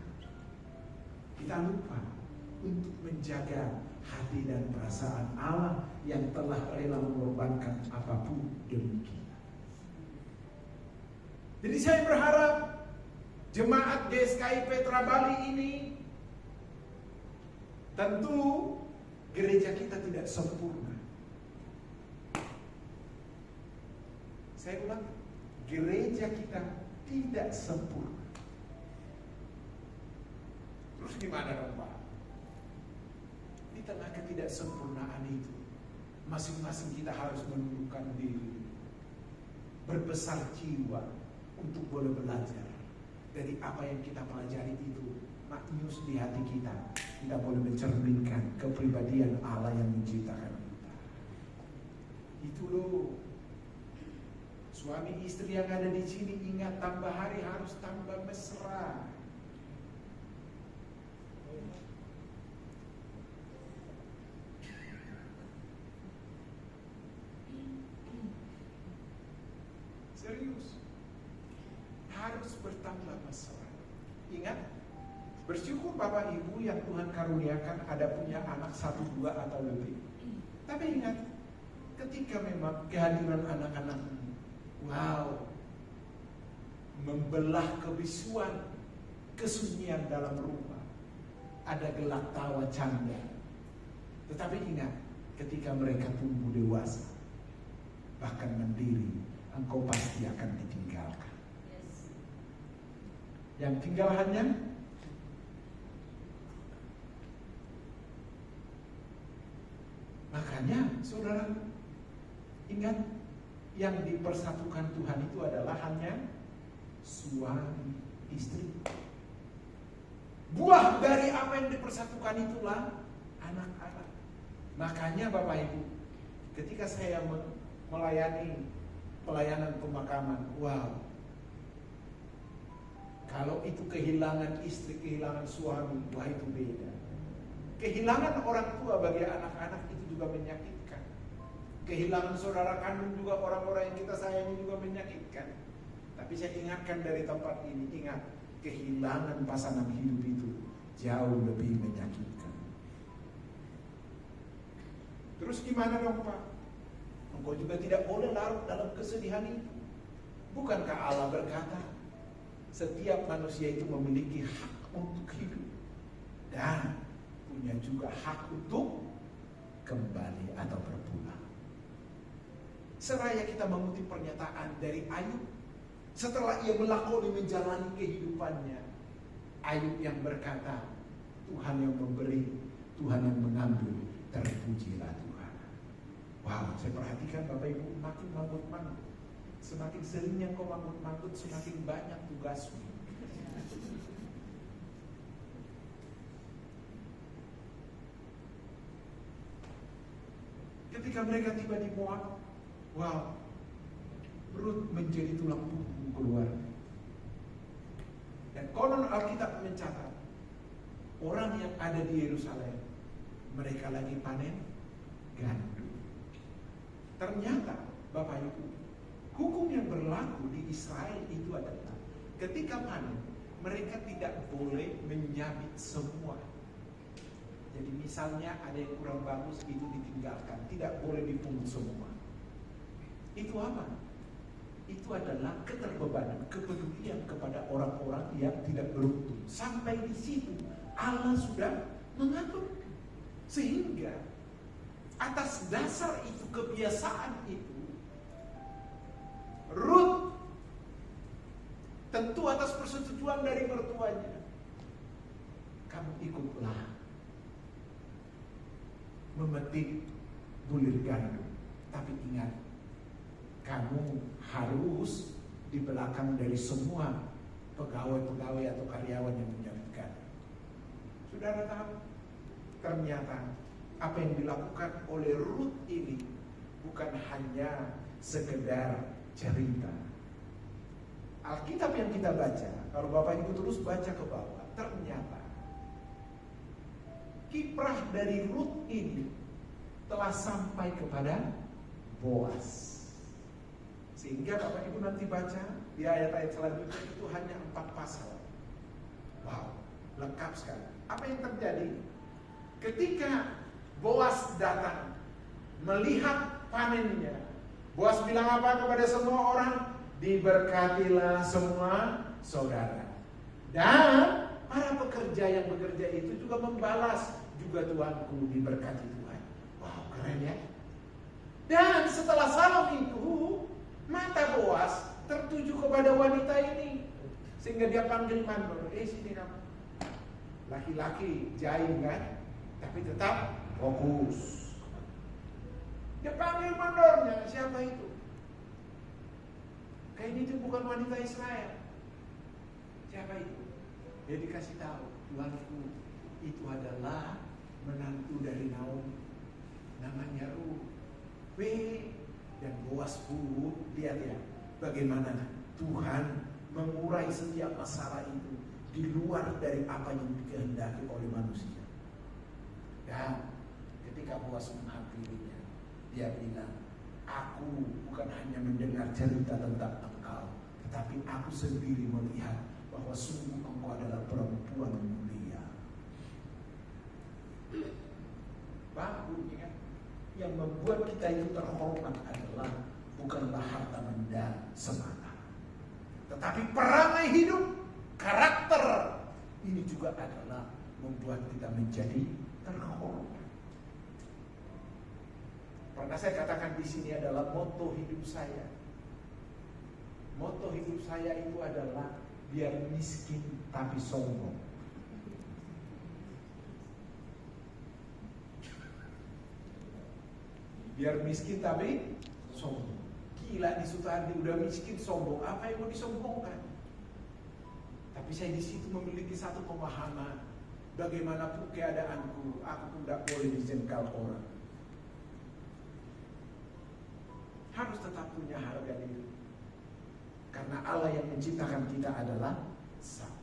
Kita lupa untuk menjaga hati dan perasaan Allah yang telah rela mengorbankan apapun demi kita. Jadi saya berharap jemaat GSKI Petra Bali ini, tentu gereja kita tidak sempurna. Saya ulang, gereja kita tidak sempurna. Terus gimana dong Pak? Di tengah ketidaksempurnaan itu, masing-masing kita harus menundukkan diri, berbesar jiwa untuk boleh belajar dari apa yang kita pelajari itu. Maknyus di hati kita, tidak boleh mencerminkan kepribadian Allah yang menciptakan kita. Itu loh. Suami istri yang ada di sini, ingat tambah hari harus tambah mesra. Serius, harus bertambah mesra. Ingat, bersyukur Bapak Ibu yang Tuhan karuniakan ada punya anak 1, 2 atau lebih. Tapi ingat, ketika memang kehadiran anak-anak, wow, membelah kebisuan, kesunyian dalam rumah, ada gelak tawa canda. Tetapi ingat, ketika mereka tumbuh dewasa, bahkan mandiri, engkau pasti akan ditinggalkan. Yang tinggal hanya makanya saudara ingat, yang dipersatukan Tuhan itu adalah hanya suami istri. Buah dari apa yang dipersatukan itulah anak-anak. Makanya Bapak Ibu, ketika saya melayani pelayanan pemakaman, wow, kalau itu kehilangan istri, kehilangan suami, wah itu beda. Kehilangan orang tua bagi anak-anak itu juga menyakitkan. Kehilangan saudara kandung juga, orang-orang yang kita sayangi juga menyakitkan. Tapi saya ingatkan dari tempat ini, ingat, kehilangan pasangan hidup itu jauh lebih menyakitkan. Terus gimana dong Pak? Engkau juga tidak boleh larut dalam kesedihan itu. Bukankah Allah berkata, setiap manusia itu memiliki hak untuk hidup dan punya juga hak untuk kembali atau berpulang. Seraya kita mengutip pernyataan dari Ayub, setelah ia melakoni menjalani kehidupannya, Ayub yang berkata, Tuhan yang memberi, Tuhan yang mengambil, terpujilah Tuhan. Wow, saya perhatikan Bapak Ibu makin manggut-manggut. Semakin seringnya kau manggut-manggut, semakin banyak tugasmu. Ketika mereka tiba di Moab, wow, Rut menjadi tulang punggung keluarga. Dan konon Alkitab mencatat, orang yang ada di Yerusalem, mereka lagi panen gandum. Ternyata Bapak Ibu, hukum yang berlaku di Israel itu adalah ketika panen, mereka tidak boleh menyabit semua. Jadi misalnya ada yang kurang bagus, itu ditinggalkan, tidak boleh dipungut semua. Itu apa? Itu adalah keterbebanan, kepedulian kepada orang-orang yang tidak beruntung. Sampai di situ Allah sudah mengatur. Sehingga atas dasar itu, kebiasaan itu, Ruth tentu atas persetujuan dari mertuanya, kamu ikutlah memetik bulir gandum. Tapi ingat, kamu harus di belakang dari semua pegawai-pegawai atau karyawan yang menyaksikan. Saudara tahu, ternyata apa yang dilakukan oleh Ruth ini bukan hanya sekedar cerita. Alkitab yang kita baca, kalau Bapak Ibu terus baca ke bawah, ternyata kiprah dari Ruth ini telah sampai kepada Boas. Sehingga Bapak Ibu nanti baca di ayat-ayat selanjutnya itu hanya 4 pasal. Wow, lengkap sekali. Apa yang terjadi? Ketika Boas datang melihat panennya, Boas bilang apa kepada semua orang? Diberkatilah semua saudara. Dan para pekerja yang bekerja itu juga membalas, juga Tuanku diberkati Tuhan. Wow, keren ya. Dan setelah salam itu, mata Boas tertuju kepada wanita ini, sehingga dia panggil mandor. Sini kamu. Laki-laki jaim kan, tapi tetap fokus. Dia panggil mandornya. Siapa itu? Kayaknya itu bukan wanita Israel. Siapa itu? Dia dikasih tahu, Tuanku, itu adalah menantu dari Naomi, namanya Ruth. Dan Boas pun lihat ya, bagaimana Tuhan mengurai setiap masalah itu di luar dari apa yang dikehendaki oleh manusia. Dan ketika Boas menghampirinya, dia bilang, aku bukan hanya mendengar cerita tentang engkau, tetapi aku sendiri melihat bahwa sungguh engkau adalah perempuan mulia. Bagus ya. Yang membuat kita itu terhormat adalah bukanlah harta benda semata, tetapi perangai hidup, karakter. Ini juga adalah membuat kita menjadi terhormat. Pernah saya katakan di sini adalah moto hidup saya. Moto hidup saya itu adalah biar miskin tapi sombong. Biar miskin tapi sombong. Gila di Sutardi udah miskin sombong. Apa yang mau disombongkan? Tapi saya di situ memiliki satu pemahaman. Bagaimanapun keadaanku, aku pun tidak boleh dijengkal orang. Harus tetap punya harga diri. Karena Allah yang menciptakan kita adalah sama.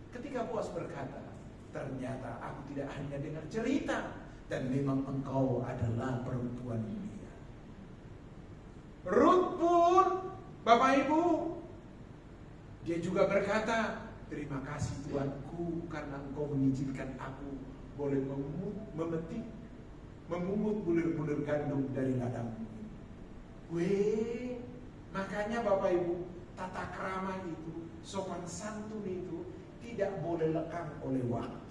Ketika Boas berkata, ternyata aku tidak hanya dengar cerita, dan memang engkau adalah perempuan mulia. Ruth pun, Bapak Ibu, dia juga berkata, terima kasih Tuanku karena engkau mengizinkan aku boleh memungut bulir-bulir gandum dari ladangmu. Makanya Bapak Ibu, tata krama itu, sopan santun itu tidak boleh lekang oleh waktu.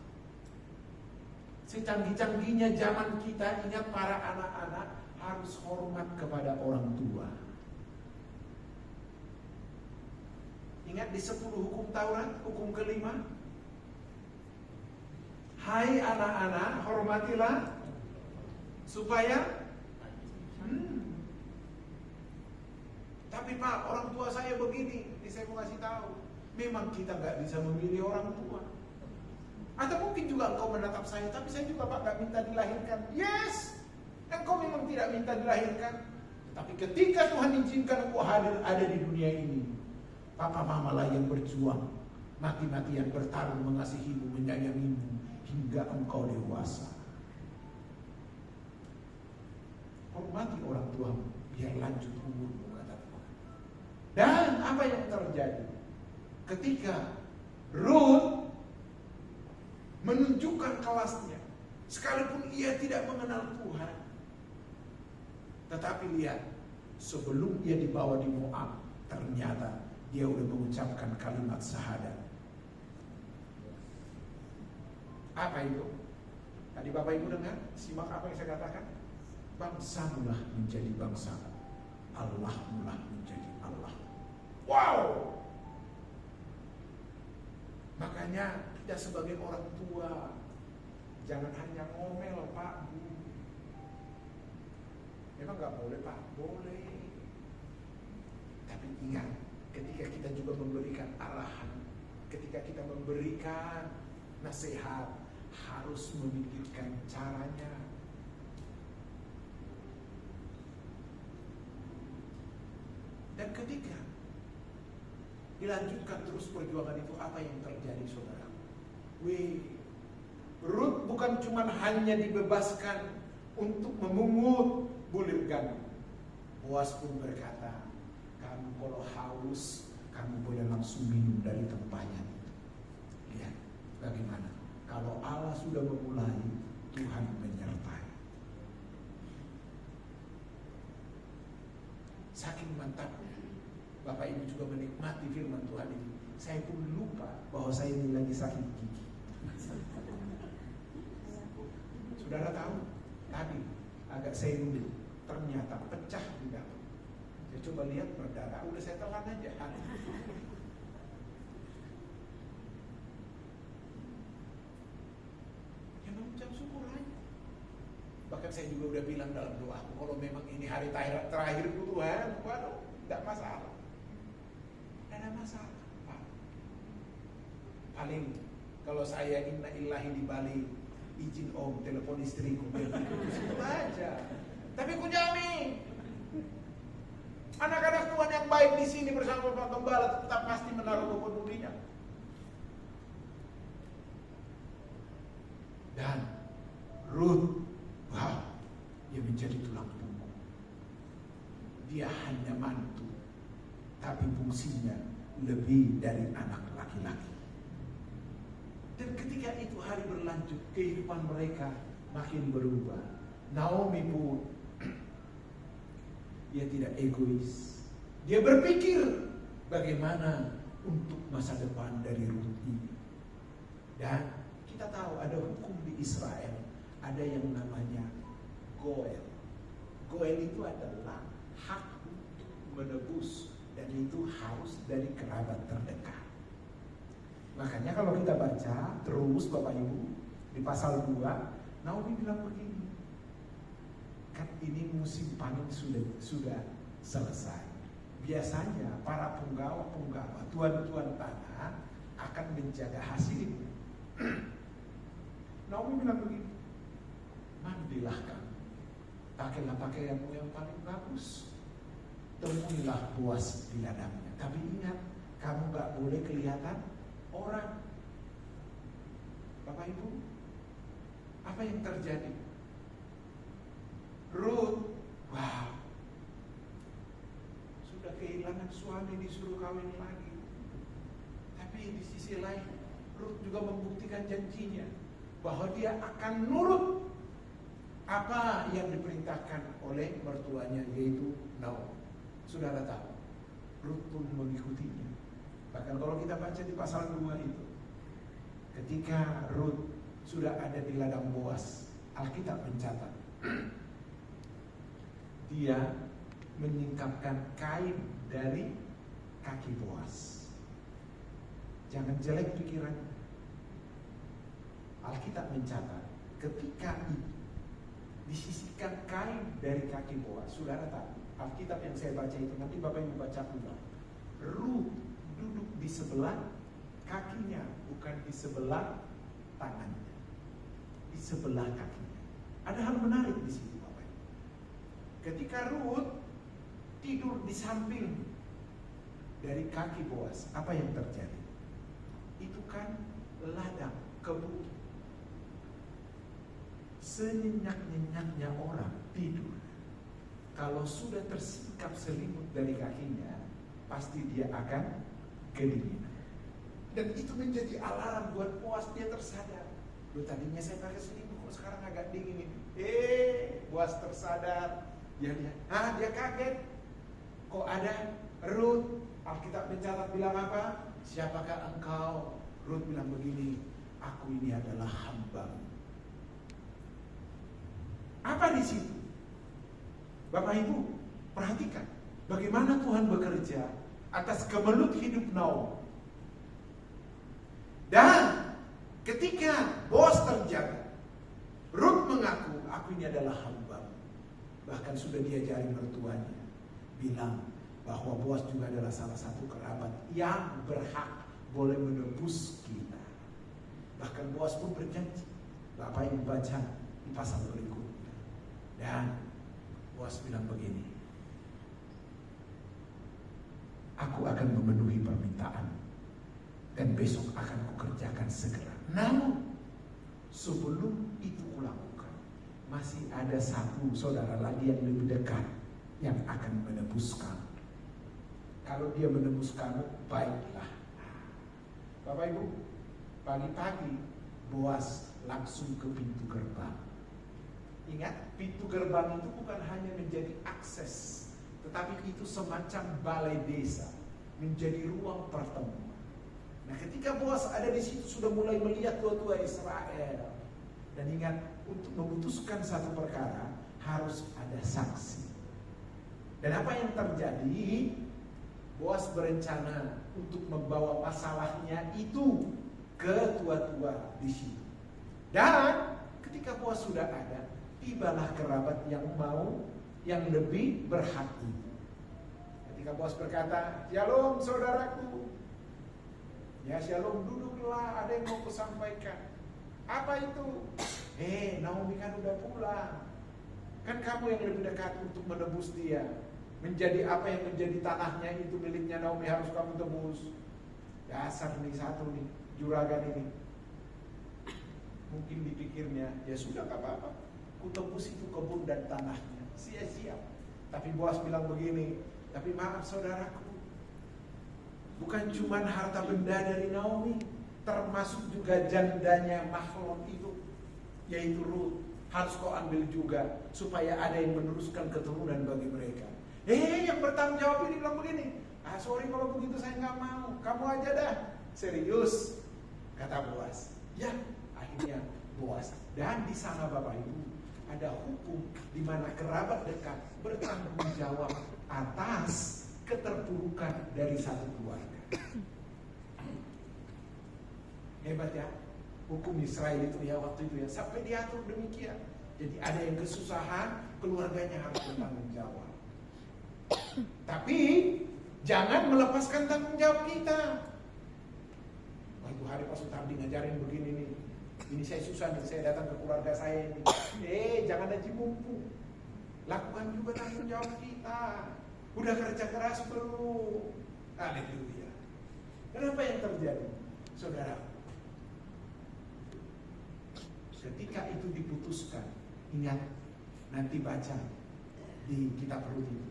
Secanggih-canggihnya zaman kita, ingat para anak-anak harus hormat kepada orang tua. Ingat di 10 hukum Taurat, hukum kelima. Hai anak-anak, hormatilah supaya tapi Pak, orang tua saya begini. Ini saya mau kasih tahu, memang kita gak bisa memilih orang tua. Atau mungkin juga engkau menatap saya, tapi saya juga Pak gak minta dilahirkan. Yes, engkau memang tidak minta dilahirkan. Tapi ketika Tuhan izinkan engkau hadir ada di dunia ini, Papa Mama lah yang berjuang, mati-matian bertarung mengasihimu, menyayangimu hingga engkau dewasa. Hormati orang tuamu biar lanjut umurmu, kata Tuhan. Dan apa yang terjadi ketika Ruth menunjukkan kelasnya, sekalipun ia tidak mengenal Tuhan, tetapi lihat, sebelum ia dibawa di Moab, ternyata dia udah mengucapkan kalimat syahadat. Apa itu? Tadi Bapak Ibu dengar, simak apa yang saya katakan. Bangsamulah menjadi bangsa, Allahmulah menjadi Allah. Wow. Makanya kita sebagai orang tua jangan hanya ngomel, Pak, Bu. Memang gak boleh, Pak? Boleh. Tapi ingat, ketika kita juga memberikan arahan, ketika kita memberikan nasihat, harus memikirkan caranya. Dan ketika dilanjutkan terus perjuangan itu, apa yang terjadi, saudara? Ruth bukan cuma hanya dibebaskan untuk memungut bulir gandum. Boas pun berkata, kamu kalau haus, kamu boleh langsung minum dari tempayan itu. Lihat bagaimana. Kalau Allah sudah memulai, Tuhan menyertai. Saking mantapnya, Bapak Ibu juga menikmati firman Tuhan ini. Saya pun lupa bahwa saya ini lagi sakit gigi. Saudara tahu, tadi agak saya dulu, ternyata pecah di dalam. Saya coba lihat berdarah, udah saya telan aja. Ya mengucap syukur aja. Bahkan saya juga udah bilang dalam doaku, kalau memang ini hari terakhir Tuhan, waduh, tidak masalah. Tidak ada masalah. Paling kalau saya inna illahi di Bali, izin om telepon istriku, itu aja. Tapi ku jamin, anak-anak Tuhan yang baik di sini bersama Pak Gembala tetap pasti menaruh kepedulinya. Dan Ruth, wow, dia menjadi tulang punggung. Dia hanya mantu, tapi fungsinya lebih dari anak laki-laki. Dan ketika itu hari berlanjut, kehidupan mereka makin berubah. Naomi pun, dia tidak egois. Dia berpikir bagaimana untuk masa depan dari Ruth ini. Dan kita tahu ada hukum di Israel, ada yang namanya Goel. Goel itu adalah hak untuk menebus, dan itu harus dari kerabat terdekat. Makanya kalau kita baca terus Bapak Ibu di pasal 2, Naomi bilang begini, kan ini musim panen sudah selesai. Biasanya para penggawa, tuan-tuan tanah akan menjaga hasil itu. Naomi bilang begini, mandilah kamu, pakailah pakaianmu yang paling bagus, temuilah Boas di ladangnya. Tapi ingat, kamu gak boleh kelihatan orang. Bapak Ibu, apa yang terjadi? Ruth, wow, sudah kehilangan suami, disuruh kawin lagi. Tapi di sisi lain, Ruth juga membuktikan janjinya bahwa dia akan nurut apa yang diperintahkan oleh mertuanya, yaitu Naomi. Saudara tahu, Ruth pun mengikutinya. Bahkan kalau kita baca di pasal 2 itu, ketika Ruth sudah ada di ladang Boas, Alkitab mencatat dia menyingkapkan kain dari kaki Boas. Jangan jelek pikirannya. Alkitab mencatat ketika itu disisihkan kain dari kaki Boas. Saudara tahu, Alkitab yang saya baca itu, nanti Bapak Ibu baca ulang. Ruth duduk di sebelah kakinya, bukan di sebelah tangannya, di sebelah kakinya. Ada hal menarik di situ, Bapak Ibu. Ketika Ruth tidur di samping dari kaki Boas, apa yang terjadi? Itu kan ladang, kebun. Senyenyak-nyenyaknya orang tidur, kalau sudah tersingkap selimut dari kakinya, pasti dia akan kedinginan. Dan itu menjadi alarm buat Boas. Dia tersadar, loh tadinya saya pakai selimut, kok sekarang agak dingin ini. Boas tersadar. Dia kaget. Kok ada Ruth? Alkitab mencatat bilang apa? Siapakah engkau? Ruth bilang begini, aku ini adalah hamba. Apa di situ? Bapak Ibu, perhatikan. bagaimana Tuhan bekerja atas kemelut hidup Naomi. Dan ketika Boaz terjaga, Rut mengaku, aku ini adalah hamba. Bahkan sudah diajari mertuanya, bilang bahwa Boaz juga adalah salah satu kerabat yang berhak boleh menebus kita. Bahkan Boaz pun berjanji. Bapak Ibu baca di pasal berikutnya. Dan Boaz bilang begini, aku akan memenuhi permintaan dan besok akan kukerjakan segera. Namun sebelum itu kulakukan, masih ada satu saudara lagi yang lebih dekat yang akan menebus kamu. Kalau dia menebus kamu, baiklah. Bapak Ibu, pagi-pagi Boaz langsung ke pintu gerbang. Ingat, pintu gerbang itu bukan hanya menjadi akses, tetapi itu semacam balai desa, menjadi ruang pertemuan. Nah, ketika Boaz ada di situ sudah mulai melihat tua-tua Israel. Dan ingat, untuk memutuskan satu perkara harus ada saksi. Dan apa yang terjadi? Boaz berencana untuk membawa masalahnya itu ke tua-tua di situ. Dan ketika Boaz sudah ada, tibalah kerabat yang lebih berhak itu. Ketika Boaz berkata, "Shalom saudaraku." "Ya shalom, duduklah, ada yang mau kusampaikan." "Apa itu?" Naomi kan udah pulang. Kan kamu yang lebih dekat untuk menebus dia. Menjadi apa yang menjadi tanahnya itu miliknya Naomi harus kamu tebus. Dasar nih satu nih, juragan ini. Mungkin dipikirnya, ya sudah gak apa-apa, ku tebus itu kebun dan tanahnya, sia-sia. Tapi Boaz bilang begini, tapi maaf saudaraku, bukan cuma harta benda dari Naomi, termasuk juga jandanya Mahlon itu, yaitu Rut, harus kau ambil juga, supaya ada yang meneruskan keturunan bagi mereka. Yang bertanggung jawab ini bilang begini, sorry kalau begitu saya gak mau, kamu aja dah. Serius, kata Boaz. Ya, akhirnya Boaz. Dan di sana Bapak Ibu, ada hukum di mana kerabat dekat bertanggung jawab atas keterpurukan dari satu keluarga. Hebat ya, hukum Israel itu ya waktu itu ya, sampai diatur demikian. Jadi ada yang kesusahan, keluarganya harus bertanggung jawab. Tapi jangan melepaskan tanggung jawab kita. Wah, itu hari Pak Sutardi ngajarin begini nih. Ini saya susah nih, saya datang ke keluarga saya ini. Jangan aja mumpung. Lakukan juga tanggung jawab kita. Udah kerja keras perlu. Haleluya. Kenapa yang terjadi? Saudara, ketika itu diputuskan, ingat, nanti baca di kitab Rut itu.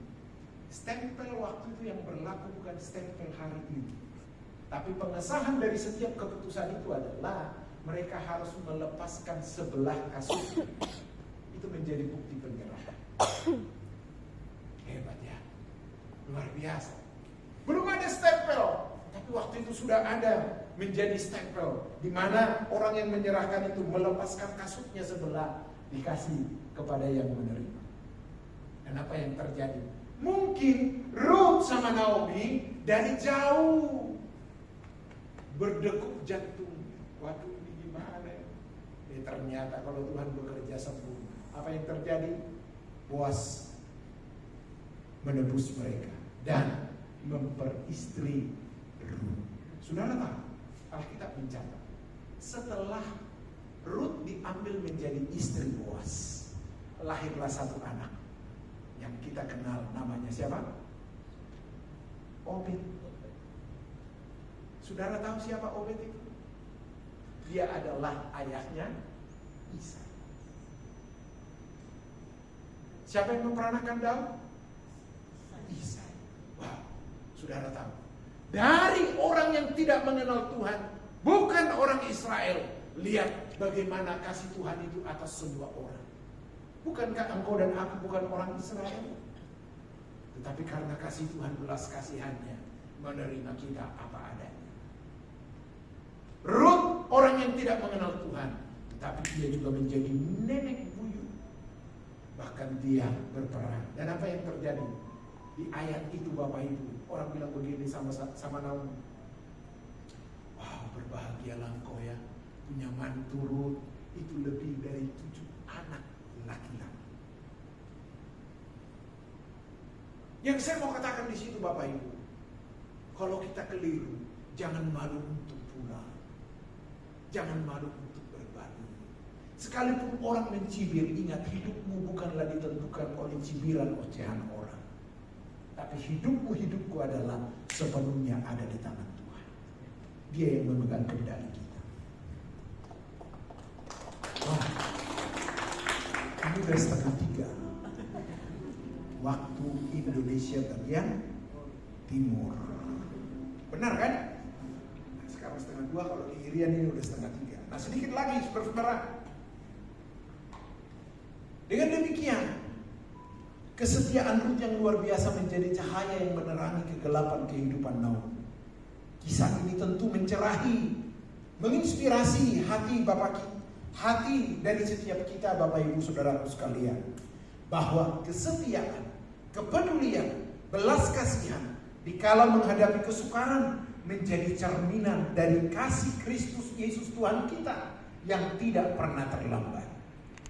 Stempel waktu itu yang berlaku bukan stempel hari ini. Tapi pengesahan dari setiap keputusan itu adalah mereka harus melepaskan sebelah kasut. Itu menjadi bukti penyerahan. Hebat ya, luar biasa. Belum ada stempel, tapi waktu itu sudah ada menjadi stempel, di mana orang yang menyerahkan itu melepaskan kasutnya sebelah, dikasih kepada yang menerima. Dan apa yang terjadi? Mungkin Rut sama Naomi dari jauh berdegup jantungnya. Waduh, ini gimana? Ternyata kalau Tuhan bekerja sempurna, apa yang terjadi? Boaz menebus mereka dan memperistri Rut. Saudara tahu, Alkitab mencatat, setelah Rut diambil menjadi istri Boaz, lahirlah satu anak yang kita kenal, namanya siapa? Obed. Saudara tahu siapa Obed itu? Dia adalah ayahnya Isa. Siapa yang memperanakan Daud? Isa. Wow, saudara tahu, dari orang yang tidak mengenal Tuhan, bukan orang Israel, lihat bagaimana kasih Tuhan itu atas semua orang. Bukankah engkau dan aku bukan orang Israel? Tetapi karena kasih Tuhan, belas kasihannya, menerima kita apa adanya. Rut orang yang tidak mengenal Tuhan, tetapi dia juga menjadi nenek buyut. Bahkan dia berperang. Dan apa yang terjadi? Di ayat itu Bapak Ibu, orang bilang begini sama Naomi. Wow, berbahagialah engkau ya, punya mantu itu lebih dari 7 anak laki-laki. Yang saya mau katakan di situ Bapak Ibu, kalau kita keliru, jangan malu untuk pulang, jangan malu untuk berbagi. Sekalipun orang mencibir, ingat hidupmu bukanlah ditentukan oleh cibiran ocehan orang, tapi hidupku adalah sepenuhnya ada di tangan Tuhan. Dia yang memegang kendali kita. Wah, ini udah 2:30 waktu Indonesia bagian timur. Benar kan? Nah, sekarang 1:30, kalau di Irian ini udah 2:30. Nah, sedikit lagi saudara-saudara. Dengan demikian, kesetiaan Rut yang luar biasa menjadi cahaya yang menerangi kegelapan kehidupan Naomi. Kisah ini tentu mencerahi, menginspirasi hati dari setiap kita Bapak Ibu Saudaraku sekalian, bahwa kesetiaan, kepedulian, belas kasihan dikala menghadapi kesukaran menjadi cerminan dari kasih Kristus Yesus Tuhan kita yang tidak pernah terlambat.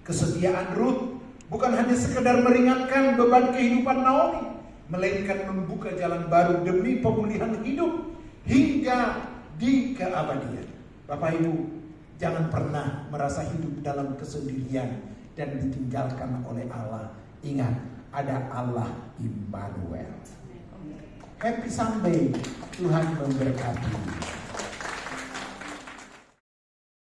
Kesetiaan Rut bukan hanya sekedar meringankan beban kehidupan Naomi, melainkan membuka jalan baru demi pemulihan hidup hingga di keabadian. Bapak Ibu, jangan pernah merasa hidup dalam kesendirian dan ditinggalkan oleh Allah. Ingat, ada Allah Immanuel. Happy Sunday, Tuhan memberkati.